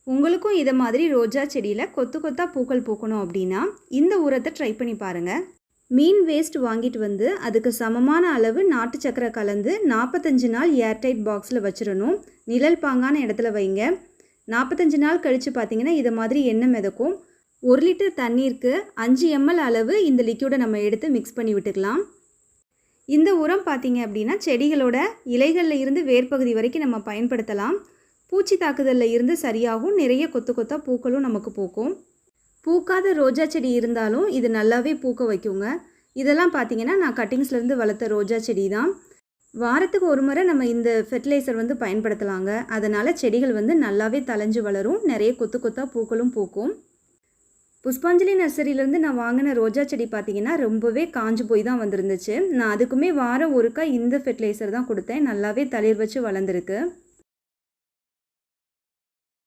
உங்களுக்கும் இதை மாதிரி ரோஜா செடியில் கொத்து கொத்தாக பூக்கள் பூக்கணும் அப்படின்னா இந்த உரத்தை ட்ரை பண்ணி பாருங்கள். மீன் வேஸ்ட் வாங்கிட்டு வந்து அதுக்கு சமமான அளவு நாட்டு சக்கரை கலந்து 45 நாள் ஏர்டைட் பாக்ஸில் வச்சிடணும். நிழல் பாங்கான இடத்துல வைங்க. 45 நாள் கழித்து பார்த்தீங்கன்னா இதை மாதிரி எண்ணெய் மிதக்கும். 1 லிட்டர் தண்ணீருக்கு 5 ml அளவு இந்த லிக்யூடை நம்ம எடுத்து மிக்ஸ் பண்ணி விட்டுக்கலாம். இந்த உரம் பார்த்தீங்க அப்படின்னா செடிகளோட இலைகளில் இருந்து வேர்பகுதி வரைக்கும் நம்ம பயன்படுத்தலாம். பூச்சி தாக்குதலில் இருந்து சரியாகும். நிறைய கொத்து கொத்தாக பூக்களும் நமக்கு பூக்கும். பூக்காத ரோஜா செடி இருந்தாலும் இது நல்லாவே பூக்க வைக்குங்க. இதெல்லாம் பார்த்தீங்கன்னா நான் கட்டிங்ஸ்லேருந்து வளர்த்த ரோஜா செடி தான். வாரத்துக்கு ஒரு முறை நம்ம இந்த ஃபெர்டிலைசர் வந்து பயன்படுத்தலாங்க. அதனால் செடிகள் வந்து நல்லாவே தளைஞ்சு வளரும். நிறைய கொத்து கொத்தாக பூக்களும் பூக்கும். புஷ்பாஞ்சலி நர்சரியிலேருந்து நான் வாங்கின ரோஜா செடி பார்த்திங்கன்னா ரொம்பவே காஞ்சு போய் தான் வந்திருந்துச்சு. நான் அதுக்குமே வாரம் ஒருக்கா இந்த ஃபெர்டிலைசர் தான் கொடுத்தேன். நல்லாவே தளிர் வச்சு வளர்ந்துருக்கு.